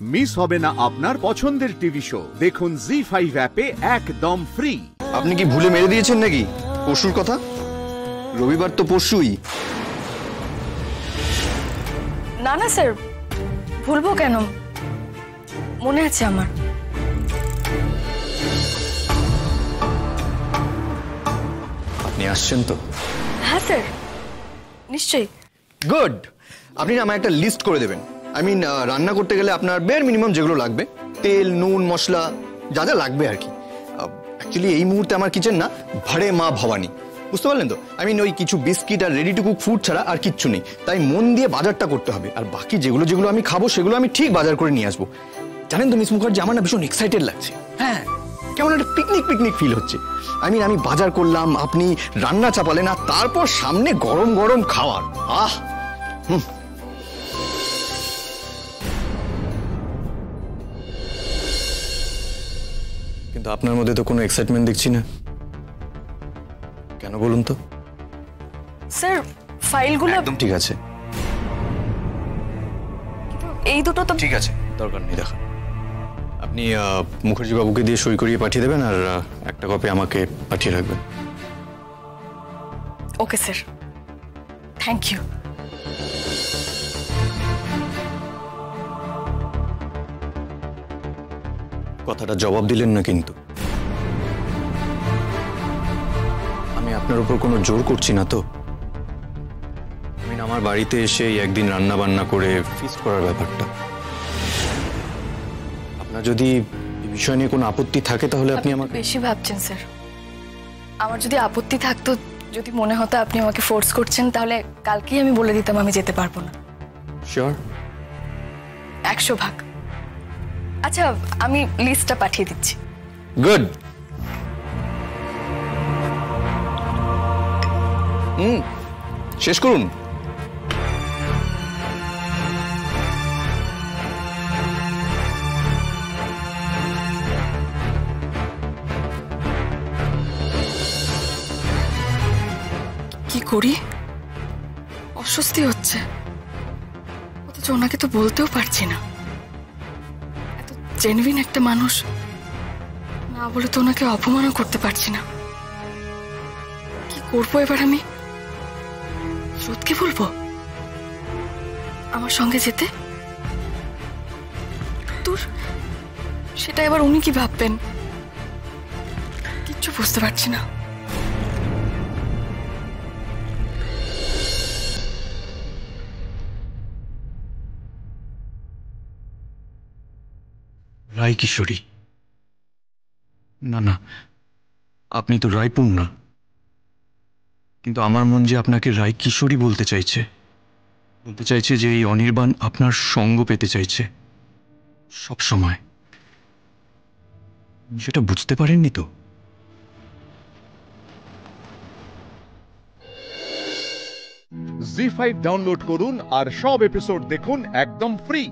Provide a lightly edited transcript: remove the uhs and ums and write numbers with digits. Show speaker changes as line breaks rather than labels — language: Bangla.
মিস হবে না আপনার পছন্দের টিভি শো। দেখুন জি5 অ্যাপে একদম ফ্রি।
আপনি কি ভুলে মেরে দিয়েছেন নাকি পরশুর কথা? রবিবার তো পরশুই।
না না স্যার, ভুলবো কেন, মনে আছে আমার।
আপনি আসছেন তো?
হ্যাঁ স্যার, নিশ্চয়ই।
গুড। আপনি না আমায় একটা লিস্ট করে দেবেন। রান্না করতে গেলে আপনার বের মিনিমাম যেগুলো লাগবে, তেল, নুন, মশলা, যা যা লাগবে আর কি। অ্যাকচুয়ালি এই মুহূর্তে আমার কিচেন না ভাড়ে মা ভবানী, বুঝতে পারলেন তো? ওই কিছু বিস্কিট আর রেডি টু কুক ফুড ছাড়া আর কিচ্ছু নেই। তাই মন দিয়ে বাজারটা করতে হবে, আর বাকি যেগুলো যেগুলো আমি খাবো সেগুলো আমি ঠিক বাজার করে নিয়ে আসবো। জানেন তো মিস মুখার্জি, আমার না ভীষণ এক্সাইটেড লাগছে। হ্যাঁ, কেমন একটা পিকনিক পিকনিক ফিল হচ্ছে। আমি বাজার করলাম, আপনি রান্না চাপালেন, আর তারপর সামনে গরম গরম খাওয়ার। আহ, কিন্তু আপনার মধ্যে তো কোনো এক্সাইটমেন্ট দেখছি না, কেন বলুন তো?
স্যার, ফাইলগুলো
একদম ঠিক আছে,
এই দুটো তো
ঠিক আছে, দরকার নেই দেখা। আপনি মুখার্জি বাবুকে দিয়ে সই করিয়ে পাঠিয়ে দেবেন, আর একটা কপি আমাকে পাঠিয়ে রাখবেন।
Okay sir, thank you.
কথাটা জবাব দিলেন না কিন্তু। আমি আপনার উপর কোনো জোর করছি না তো। আমার বাড়িতে এসে একদিন রান্না বান্না করে ফিস্ট করার ব্যাপারটা, আপনার যদি এই বিষয় নিয়ে কোনো আপত্তি থাকে তাহলে আপনি আমাকে
বেশি ভাবছেন স্যার। আমার যদি আপত্তি থাকতো, যদি মনে হতো আপনি আমাকে ফোর্স করছেন, তাহলে কালকেই আমি বলে দিতাম আমি যেতে পারবো না।
শিওর?
100%। আচ্ছা, আমি লিস্টটা পাঠিয়ে দিচ্ছি।
গুড। শেষ করুন।
কি করি, অস্বস্তি হচ্ছে, অথচ ওনাকে তো বলতেও পারছি না। এত জেনুইন একটা মানুষ, না বলে তো ওনাকে অপমানও করতে পারছি না। কি করবো এবার? আমি শ্রুতকে বলবো আমার সঙ্গে যেতে? তোর সেটা এবার উনি কি ভাববেন, কিচ্ছু বুঝতে পারছি না।
রায় কিশোরী? না না, আপনি তো রায়পুর না, কিন্তু আমার মন যে আপনাকে রায় কিশোরী বলতে চাইছে, যে এই অনির্বাণ আপনার সঙ্গ পেতে চাইছে সব সময়। সেটা বুঝতে পারেননি তো?
জি5 ডাউনলোড করুন আর সব এপিসোড দেখুন একদম ফ্রি।